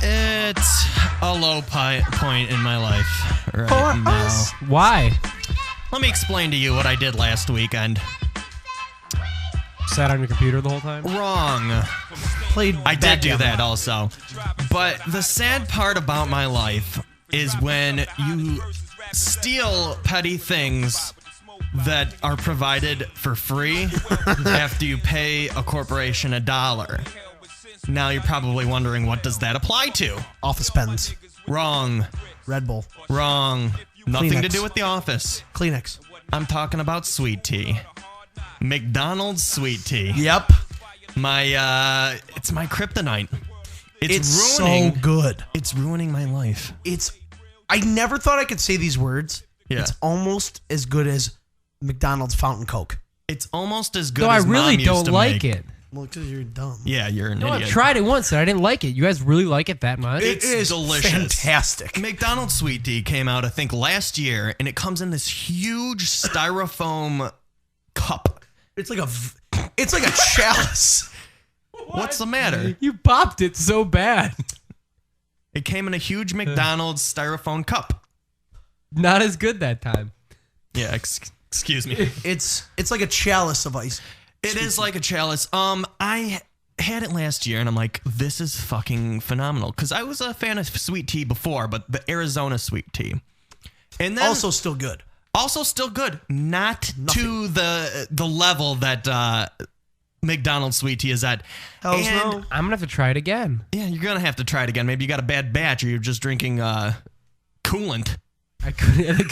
It's a low point in my life right now. Why? Let me explain to you what I did last weekend. Sat on your computer the whole time? Wrong. I did do that also. But the sad part about my life is when you steal petty things that are provided for free after you pay a corporation $1. Now you're probably wondering, what does that apply to? Office pens. Wrong. Red Bull. Wrong. Nothing Kleenex. to do with the office. Kleenex. I'm talking about sweet tea. McDonald's sweet tea. Yep. It's my kryptonite. It's ruining, so good. It's ruining my life. I never thought I could say these words. Yeah. It's almost as good as McDonald's Fountain Coke. It's almost as good No, I as really Mom used don't to like make. it. Well, because you're dumb. Yeah, you're an No, idiot. I've tried it once and I didn't like it. You guys really like it that much? It's is delicious. fantastic. McDonald's sweet tea came out, I think, last year, and it comes in this huge styrofoam cup. It's like a chalice. What's the matter? You popped it so bad. It came in a huge McDonald's styrofoam cup. Not as good that time. Yeah, excuse me. It's like a chalice of ice. It is like a chalice. I had it last year, and I'm like, this is fucking phenomenal. Because I was a fan of sweet tea before, but the Arizona sweet tea. And then Also still good. Also still good. Not to the level that McDonald's sweet tea is at. Hells And- no. I'm going to have to try it again. Yeah, you're going to have to try it again. Maybe you got a bad batch, or you're just drinking coolant. I couldn't.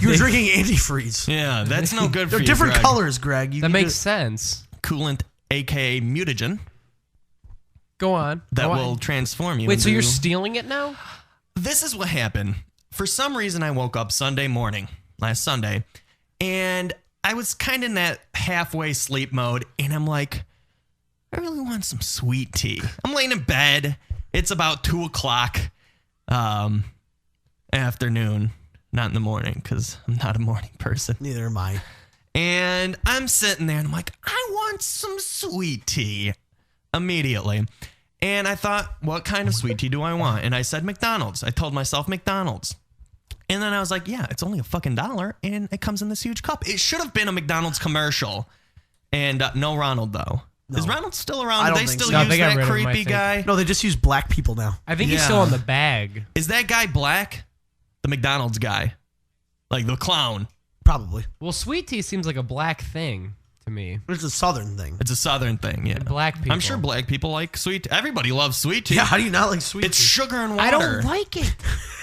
You're drinking antifreeze. Yeah, that's no good for They're you, different Greg. colors, Greg. That makes sense. Coolant, a.k.a. mutagen, Go on. that Go on. will transform you Wait, so into- you're stealing it now? This is what happened. For some reason, I woke up Sunday morning, last Sunday, and I was kind of in that halfway sleep mode, and I'm like, I really want some sweet tea. I'm laying in bed. It's about 2 o'clock afternoon, not in the morning, because I'm not a morning person. Neither am I. And I'm sitting there, and I'm like, I want some sweet tea immediately. And I thought, what kind of sweet tea do I want? And I said McDonald's. I told myself McDonald's. And then I was like, yeah, it's only a fucking $1, and it comes in this huge cup. It should have been a McDonald's commercial. And no Ronald, though. No. Is Ronald still around? I Do don't they think still so. No, use they got that rid of him, I creepy think. guy? No, they just use black people now. I think he's Yeah. still on the bag. Is that guy black? The McDonald's guy? Like the clown? Probably. Well, sweet tea seems like a black thing to me. It's a southern thing. It's a southern thing, yeah. Black people. I'm sure black people like sweet tea. Everybody loves sweet tea. Yeah, how do you not like sweet It's tea? sugar and water. I don't like it.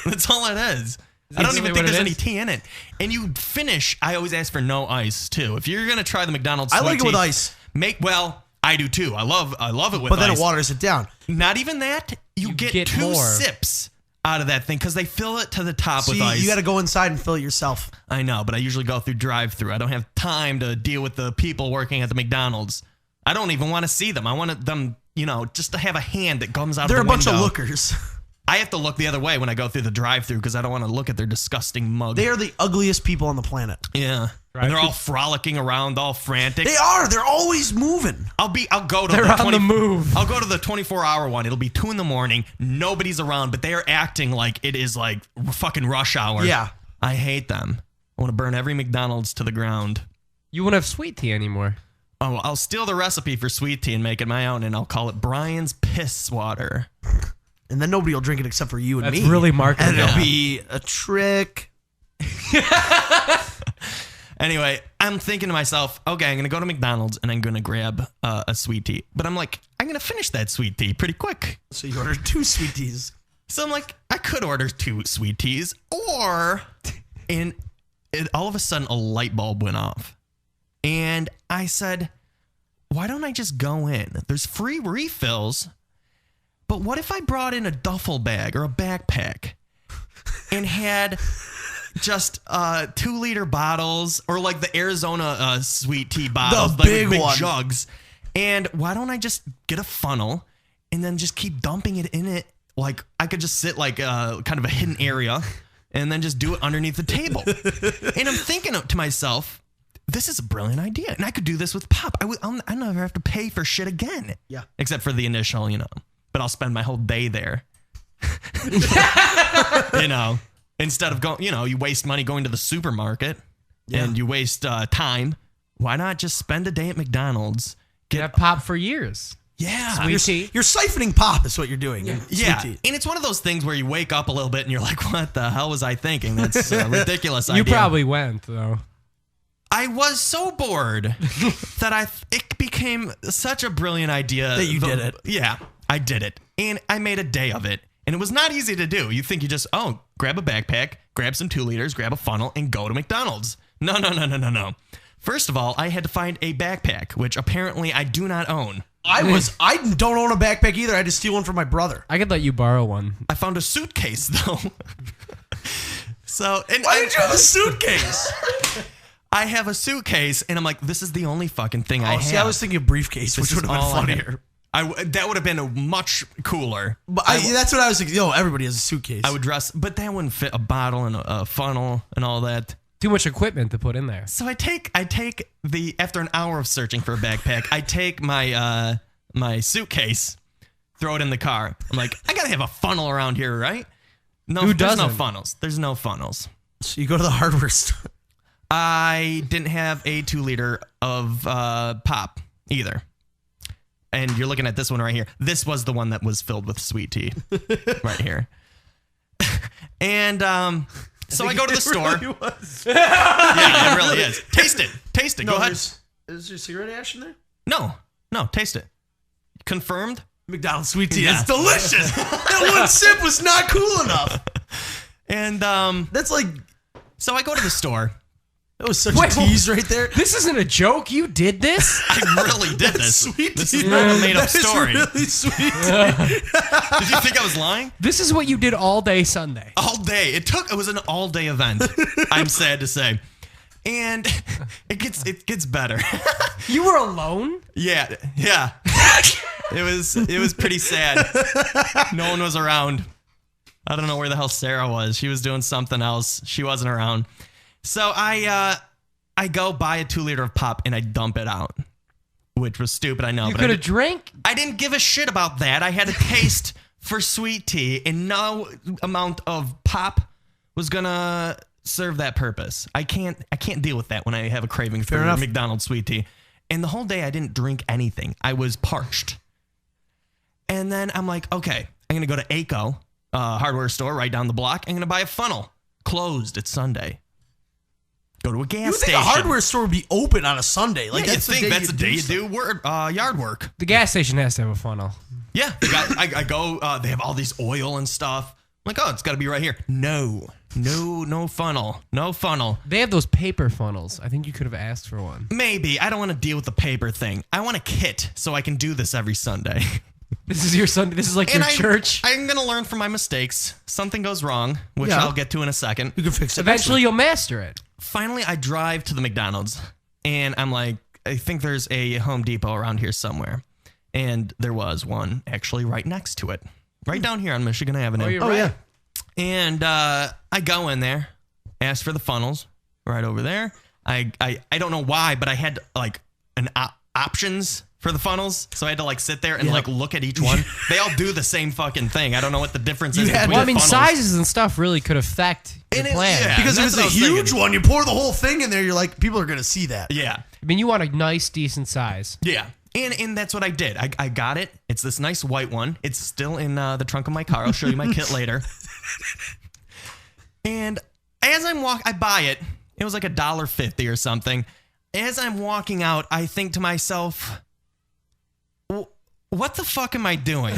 That's all it is. I don't even really think what there's it any is? tea in it. And you finish, I always ask for no ice, too. If you're going to try the McDonald's I sweet like it with tea, ice. I do too. I love it with But then ice. it waters it down. Not even that. You get 2 more. sips out of that thing because they fill it to the top So with ice. you got to go inside and fill it yourself. I know, but I usually go through drive-through. I don't have time to deal with the people working at the McDonald's. I don't even want to see them. I want them, just to have a hand that comes out They're of a the bunch window. of lookers. I have to look the other way when I go through the drive-through because I don't want to look at their disgusting mug. They are the ugliest people on the planet. Yeah. And they're all frolicking around, all frantic. They are. They're always moving. I'll go to They're on the move. I'll go to the 24-hour one. It'll be 2 a.m. Nobody's around, but they are acting like it is like fucking rush hour. Yeah. I hate them. I want to burn every McDonald's to the ground. You won't have sweet tea anymore. Oh, I'll steal the recipe for sweet tea and make it my own, and I'll call it Brian's Piss Water. And then nobody will drink it except for you and That's me. really marketable. And it'll Yeah. be a trick. Anyway, I'm thinking to myself, okay, I'm going to go to McDonald's and I'm going to grab a sweet tea. But I'm like, I'm going to finish that sweet tea pretty quick. So you order 2 sweet teas. So I'm like, I could order 2 sweet teas, and all of a sudden a light bulb went off. And I said, why don't I just go in? There's free refills, but what if I brought in a duffel bag or a backpack and had just 2-liter bottles or like the Arizona sweet tea bottles, The like big one. jugs. And why don't I just get a funnel and then just keep dumping it in it? Like I could just sit like kind of a hidden area and then just do it underneath the table. And I'm thinking to myself, this is a brilliant idea. And I could do this with pop. I'll never have to pay for shit again. Yeah. Except for the initial, But I'll spend my whole day there. You know, instead of going, you know, you waste money going to the supermarket and you waste time. Why not just spend a day at McDonald's? Get pop for years. Yeah. Sweet tea. You're siphoning pop is what you're doing. Yeah. Sweet tea. And it's one of those things where you wake up a little bit and you're like, what the hell was I thinking? That's a ridiculous idea. You probably went, though. I was so bored that it became such a brilliant idea. That you did it. Yeah, I did it. And I made a day of it. And it was not easy to do. You think you just, grab a backpack, grab some 2 liters, grab a funnel, and go to McDonald's. No. First of all, I had to find a backpack, which apparently I do not own. I don't own a backpack either. I had to steal one from my brother. I could let you borrow one. I found a suitcase, though. Why did you have a suitcase? I have a suitcase, and I'm like, this is the only fucking thing I have. See, I was thinking a briefcase, which would have been funnier. That would have been much cooler. But that's what I was thinking. Everybody has a suitcase. I would dress, but that wouldn't fit a bottle and a funnel and all that. Too much equipment to put in there. So I take after an hour of searching for a backpack, I take my my suitcase, throw it in the car. I'm like, I gotta have a funnel around here, right? No, Who there's doesn't? no funnels. There's no funnels. So you go to the hardware store. I didn't have a 2 liter of pop either. And you're looking at this one right here. This was the one that was filled with sweet tea right here. And so I go to the store. Really was. Yeah, it really is. Taste it. No, Go ahead. is there cigarette ash in there? No, taste it. Confirmed? McDonald's sweet tea. Yeah. It's delicious. That one sip was not cool enough. And That's like, so I go to the store. that was such a tease right there. This isn't a joke. You did this? I really did this. Sweet This tea. is not a made-up That is story. really sweet tea. Did you think I was lying? This is what you did all day Sunday. All day. It was an all-day event. I'm sad to say. And it gets better. You were alone? Yeah. It was pretty sad. No one was around. I don't know where the hell Sarah was. She was doing something else. She wasn't around. So I go buy a 2 liter of pop and I dump it out, which was stupid. I know. You but could have drank. I didn't give a shit about that. I had a taste for sweet tea, and no amount of pop was gonna serve that purpose. I can't deal with that when I have a craving for enough. McDonald's sweet tea. And the whole day I didn't drink anything. I was parched. And then I'm like, okay, I'm gonna go to ACO, hardware store right down the block. I'm gonna buy a funnel. Closed. It's Sunday. Go to a gas You would think station. a hardware store would be open on a Sunday. Like Yeah, that's you think that's the day you stuff. do yard work. The gas station has to have a funnel. Yeah, I go. They have all these oil and stuff. I'm like, it's got to be right here. No funnel, no funnel. They have those paper funnels. I think you could have asked for one. Maybe I don't want to deal with the paper thing. I want a kit so I can do this every Sunday. This is your Sunday. This is like your church. I'm gonna learn from my mistakes. Something goes wrong, which Yeah. I'll get to in a second. You can fix it. Eventually, you'll master it. Finally, I drive to the McDonald's, and I'm like, I think there's a Home Depot around here somewhere. And there was one actually right next to it, right down here on Michigan Avenue. Oh, you're Oh right. yeah. And I go in there, ask for the funnels right over there. I don't know why, but I had like options for the funnels, so I had to like sit there and like look at each one. They all do the same fucking thing. I don't know what the difference is. had- between Well, I the mean, funnels. sizes and stuff really could affect your And it- plan. yeah. Because if that's it's a what I was huge thinking. one, you pour the whole thing in there. You're like, people are gonna see that. Yeah, I mean, you want a nice, decent size. yeah. And that's what I did. I got it. It's this nice white one. It's still in the trunk of my car. I'll show you my kit later. And as I buy it. It was like $1.50 or something. As I'm walking out, I think to myself, what the fuck am I doing?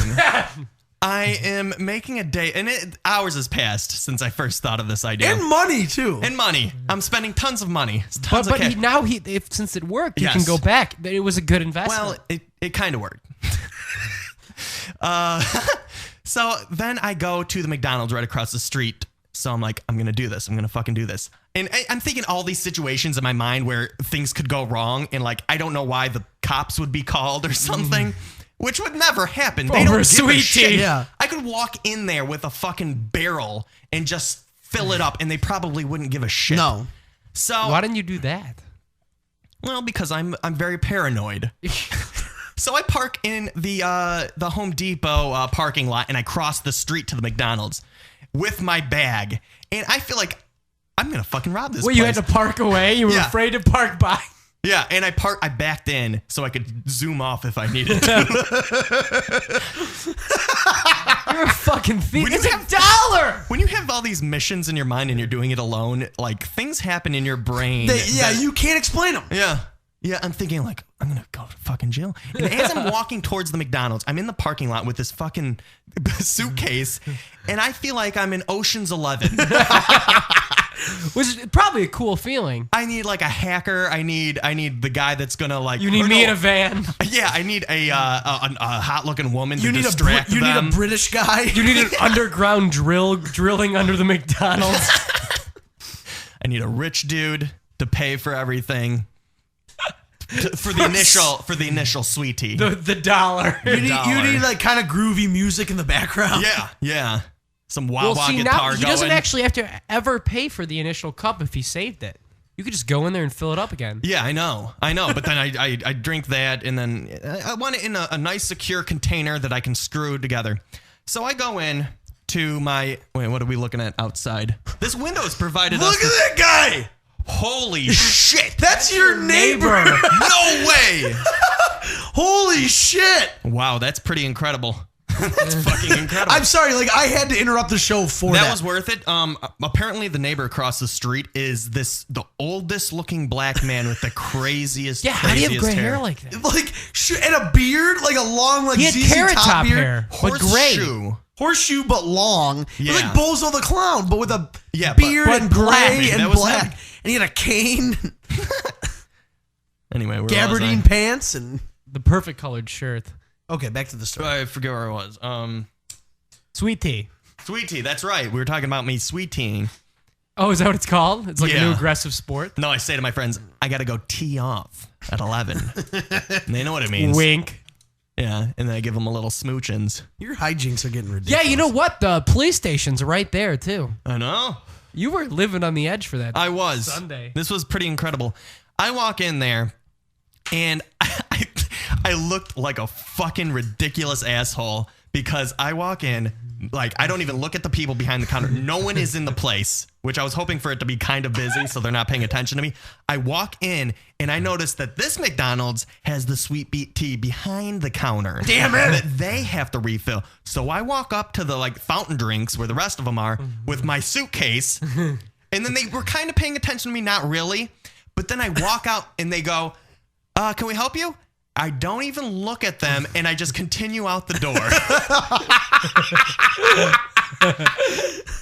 I am making a day, and hours has passed since I first thought of this idea. And money too. And money. I'm spending tons of money. But, Tons of cash. since it worked, he Yes. can go back. It was a good investment. Well, it kind of worked. So then I go to the McDonald's right across the street. So I'm like, I'm going to do this. I'm going to fucking do this. And I'm thinking all these situations in my mind where things could go wrong. And like, I don't know why the cops would be called or something, which would never happen. They Over don't give sweet a shit. tea. Yeah. I could walk in there with a fucking barrel and just fill it up and they probably wouldn't give a shit. No. So, Why didn't you do that? well, because I'm very paranoid. So I park in the Home Depot parking lot, and I cross the street to the McDonald's with my bag. And I feel like I'm going to fucking rob this place. You had to park away? You were Yeah. afraid to park by? Yeah, and I backed in so I could zoom off if I needed to. You're a fucking thief. When It's you $1. When you have all these missions in your mind and you're doing it alone, like things happen in your brain. You can't explain them. Yeah. Yeah, I'm thinking like, I'm going to go to fucking jail. And as I'm walking towards the McDonald's, I'm in the parking lot with this fucking suitcase, and I feel like I'm in Ocean's 11. Which is probably a cool feeling. I need like a hacker. I need the guy that's going to like... You need me in a van. Yeah, I need a hot-looking woman to You distract need them. a British guy. You need an underground drilling under the McDonald's. I need a rich dude to pay for everything. For the initial sweet tea. The dollar. You need like kind of groovy music in the background. Yeah. Some wah-wah now guitar he going. doesn't actually have to ever pay for the initial cup if he saved it. You could just go in there and fill it up again. Yeah, I know. But then I drink that, and then I want it in a nice, secure container that I can screw together. So I go in to my... Wait, what are we looking at outside? This window is provided Look us... at that guy. Holy shit. That's your neighbor. No way. Holy shit. Wow, that's pretty incredible. That's fucking incredible. I'm sorry, like I had to interrupt the show for that. That was worth it. Apparently the neighbor across the street is the oldest looking black man with the craziest. Yeah, how do you have gray hair hair like that? Like and a beard, like a long, like He had ZZ carrot top beard. hair, but gray. Horseshoe, but long. Yeah. It was like Bozo the Clown, but with a but beard and black. gray That and was black. him. And he had a cane, Anyway, where gabardine was I? pants, and The perfect colored shirt. okay, back to the story. I forget where I was. Sweet tea. Sweet tea. That's right. We were talking about me sweet teaing. Oh, is that what it's called? It's like a Yeah. new aggressive sport? No, I say to my friends, I got to go tee off at 11. And they know what it means. Wink. Yeah, and then I give them a little smoochins. Your hijinks are getting ridiculous. Yeah, you know what? The police station's right there, too. I know. You were living on the edge for that. I was. Sunday. This was pretty incredible. I walk in there, and I looked like a fucking ridiculous asshole because I walk in, like, I don't even look at the people behind the counter. No one is in the place, which I was hoping for it to be kind of busy so they're not paying attention to me. I walk in, and I notice that this McDonald's has the sweet tea behind the counter. Damn it. That they have to refill. So I walk up to the, like, fountain drinks where the rest of them are with my suitcase, and then they were kind of paying attention to me, not really. But then I walk out, and they go, can we help you? I don't even look at them, and I just continue out the door.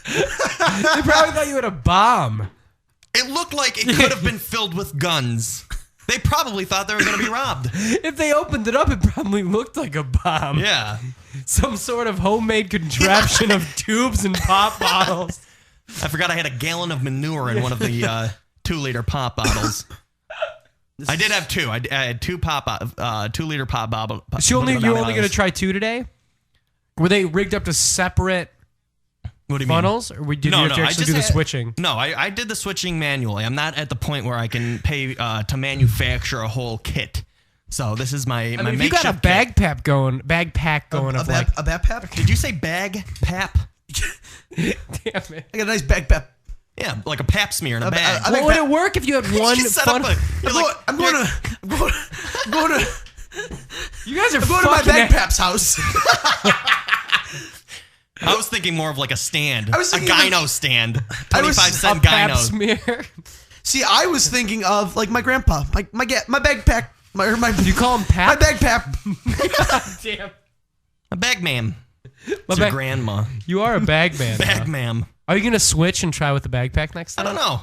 They probably thought you had a bomb. It looked like it could have been filled with guns. They probably thought they were going to be robbed. If they opened it up, it probably looked like a bomb. Yeah. Some sort of homemade contraption of tubes and pop bottles. I forgot I had a gallon of manure in one of the 2-liter pop bottles. I did have two. I had 2-liter pop bottle. You only going to try 2 today? Were they rigged up to separate What do you funnels? Or did you have to actually do the switching? No, I did the switching manually. I'm not at the point where I can pay to manufacture a whole kit. So this is my I mean, my if you makeshift got a backpack going a of like, backpack? Did you say bag pap? damn it. I got a nice backpack. Yeah, like a pap smear in a bag. I Well, would it work if you had one You set fun? up I'm going to You guys are go to my fucking backpack's house. I was thinking more of like a stand. I was a thinking gyno stand. I was- 25-cent a pap gyno. smear. See, I was thinking of like my grandpa, my backpack, my You call him my pap? backpack. Damn. A bag ma'am. My It's your bag- grandma. You are a bag man. Bag now. ma'am. Are you going to switch and try with the backpack next I time? don't know.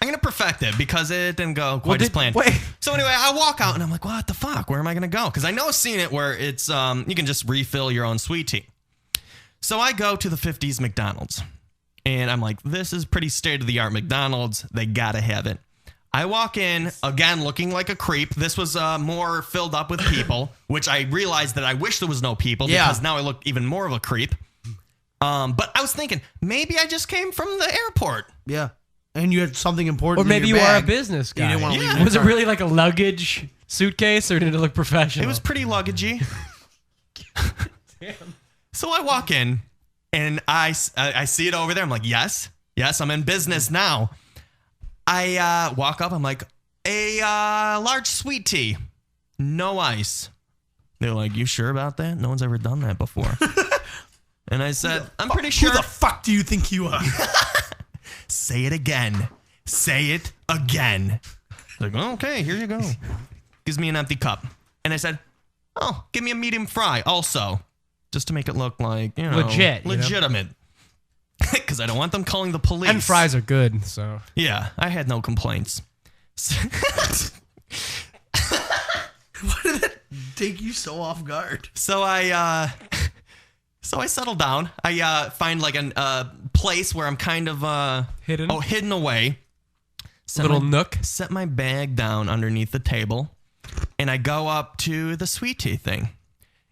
I'm going to perfect it because it didn't go quite as planned. Wait. So anyway, I walk out and I'm like, what the fuck? Where am I going to go? Because I know I've seen it where it's you can just refill your own sweet tea. So I go to the 50s McDonald's. And I'm like, this is pretty state-of-the-art McDonald's. They got to have it. I walk in, again, looking like a creep. This was more filled up with people, which I realized that I wish there was no people because now I look even more of a creep. But I was thinking, maybe I just came from the airport. Yeah, and you had something important. Or maybe in your you are a bag. business guy. You didn't want to Yeah. leave. Was it really like a luggage suitcase, or did it look professional? It was pretty luggagey. Damn. So I walk in, and I see it over there. I'm like, yes, I'm in business now. I walk up. I'm like, a large sweet tea, no ice. They're like, you sure about that? No one's ever done that before. And I said, I'm pretty sure. Who the fuck do you think you are? Say it again. Say it again. Like, oh, okay, here you go. Gives me an empty cup. And I said, oh, give me a medium fry also. Just to make it look like, legitimate. Because I don't want them calling the police. And fries are good, so. Yeah, I had no complaints. Why did that take you so off guard? So I settle down. I find like a place where I'm kind of hidden away. Nook. Set my bag down underneath the table, and I go up to the sweet tea thing,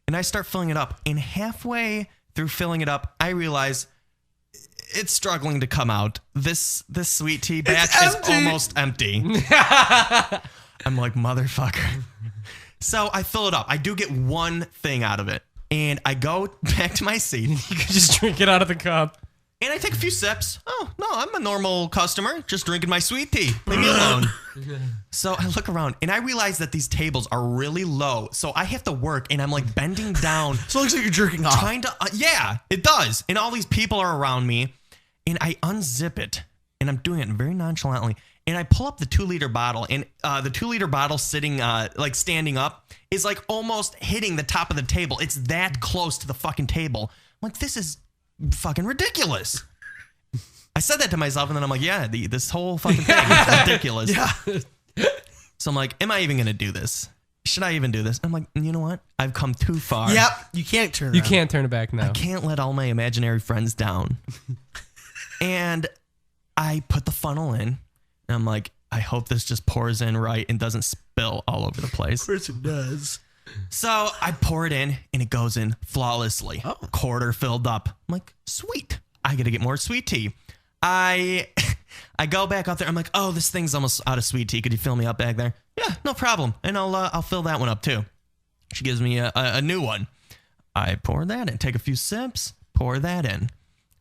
and I start filling it up. And halfway through filling it up, I realize it's struggling to come out. This sweet tea batch is almost empty. I'm like, motherfucker. So I fill it up. I do get one thing out of it. And I go back to my seat. You could just drink it out of the cup. And I take a few sips. Oh, no, I'm a normal customer. Just drinking my sweet tea. Leave me alone. So I look around, and I realize that these tables are really low. So I have to work, and I'm like bending down. So it looks like you're jerking off. Trying to, yeah, it does. And all these people are around me. And I unzip it. And I'm doing it very nonchalantly. And I pull up the 2-liter bottle, and the 2-liter bottle sitting, like standing up, is like almost hitting the top of the table. It's that close to the fucking table. I'm like, this is fucking ridiculous. I said that to myself, and then I'm like, yeah, this whole fucking thing is ridiculous. Yeah. So I'm like, am I even going to do this? Should I even do this? I'm like, you know what? I've come too far. Yep. You can't turn it You can't turn it back now. I can't let all my imaginary friends down. And I put the funnel in. And I'm like, I hope this just pours in right and doesn't spill all over the place. Of course it does. So I pour it in, and it goes in flawlessly. Oh. Quarter filled up. I'm like, sweet. I got to get more sweet tea. I go back out there. I'm like, oh, this thing's almost out of sweet tea. Could you fill me up back there? Yeah, no problem. And I'll fill that one up too. She gives me a new one. I pour that in, take a few sips, pour that in.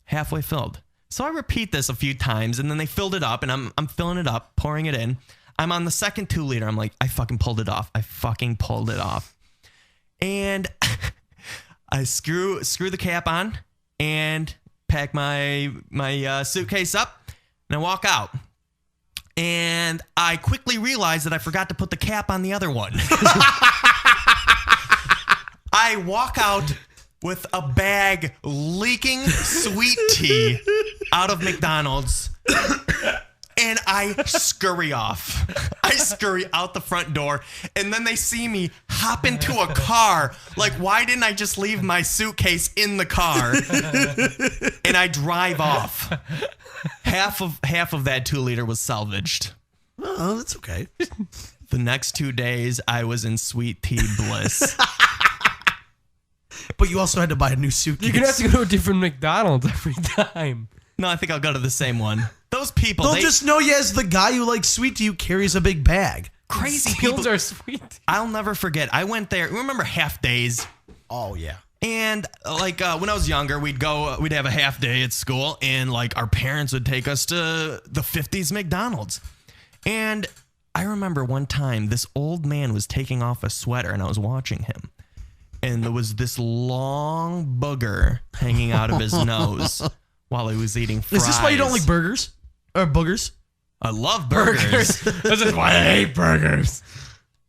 Halfway filled. So I repeat this a few times, and then they filled it up, and I'm filling it up, pouring it in. I'm on the second 2-liter. I'm like, I fucking pulled it off. And I screw the cap on and pack my suitcase up, and I walk out. And I quickly realized that I forgot to put the cap on the other one. I walk out with a bag leaking sweet tea out of McDonald's, and I scurry off. I scurry out the front door, and then they see me hop into a car. Like, why didn't I just leave my suitcase in the car? And I drive off. Half of that 2-liter was salvaged. Oh, that's okay. The next 2 days, I was in sweet tea bliss. But you also had to buy a new suitcase. You're going to have to go to a different McDonald's every time. No, I think I'll go to the same one. Those people, They'll just know you as the guy who likes sweet tea who carries a big bag. Crazy Skills people are sweet. I'll never forget. I went there. Remember half days? Oh, yeah. And like when I was younger, we'd have a half day at school, and like our parents would take us to the 50s McDonald's. And I remember one time this old man was taking off a sweater, and I was watching him. And there was this long booger hanging out of his nose while he was eating fries. Is this why you don't like burgers? Or boogers? I love burgers. This is why I hate burgers.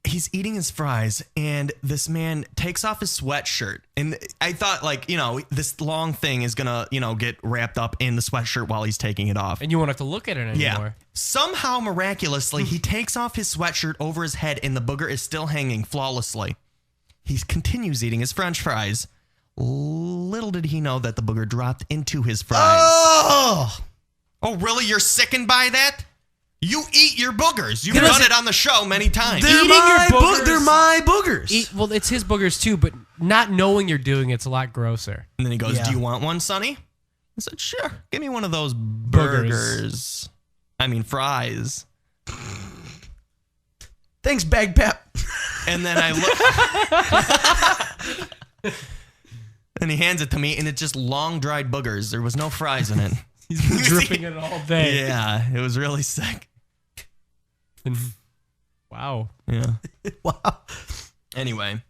He's eating his fries, and this man takes off his sweatshirt. And I thought, like, this long thing is going to, get wrapped up in the sweatshirt while he's taking it off. And you won't have to look at it anymore. Yeah. Somehow, miraculously, he takes off his sweatshirt over his head, and the booger is still hanging flawlessly. He continues eating his French fries. Little did he know that the booger dropped into his fries. Oh, really? You're sickened by that? You eat your boogers. You've done it on the show many times. they're my boogers. Well, it's his boogers too, but not knowing you're doing it's a lot grosser. And then he goes, Yeah. do you want one, Sonny? I said, sure. Give me one of those burgers. I mean, fries. Thanks, Bag Pap. And then I look. And he hands it to me, and it's just long dried boogers. There was no fries in it. He's been dripping it all day. Yeah, it was really sick. Wow. Yeah. Wow. Anyway,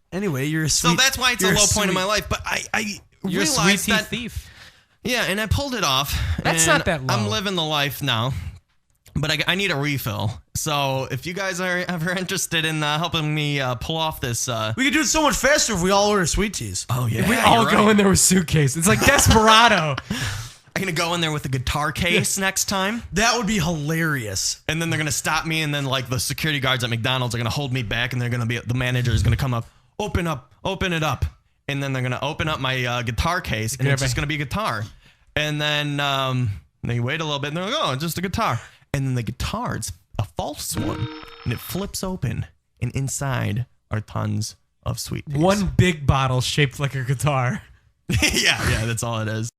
you're a sweet. so that's why it's a low point in my life. But I You're a sweet realized tea that thief. yeah, and I pulled it off. That's and not that low. I'm living the life now, but I need a refill. So if you guys are ever interested in helping me pull off this, We could do it so much faster if we all order sweet teas. oh yeah, We all go in there with suitcase. It's like Desperado. I'm gonna go in there with a guitar case next time, That would be hilarious. and then they're gonna stop me, and then like the security guards at McDonald's are gonna hold me back, and they're gonna be the manager is gonna come up, open it up, and then they're gonna open up my guitar case, and it's just gonna be a guitar, and then they wait a little bit, and they're like, oh, it's just a guitar, and then the guitar's a false one, and it flips open, and inside are tons of sweet teas. One big bottle shaped like a guitar. yeah, that's all it is.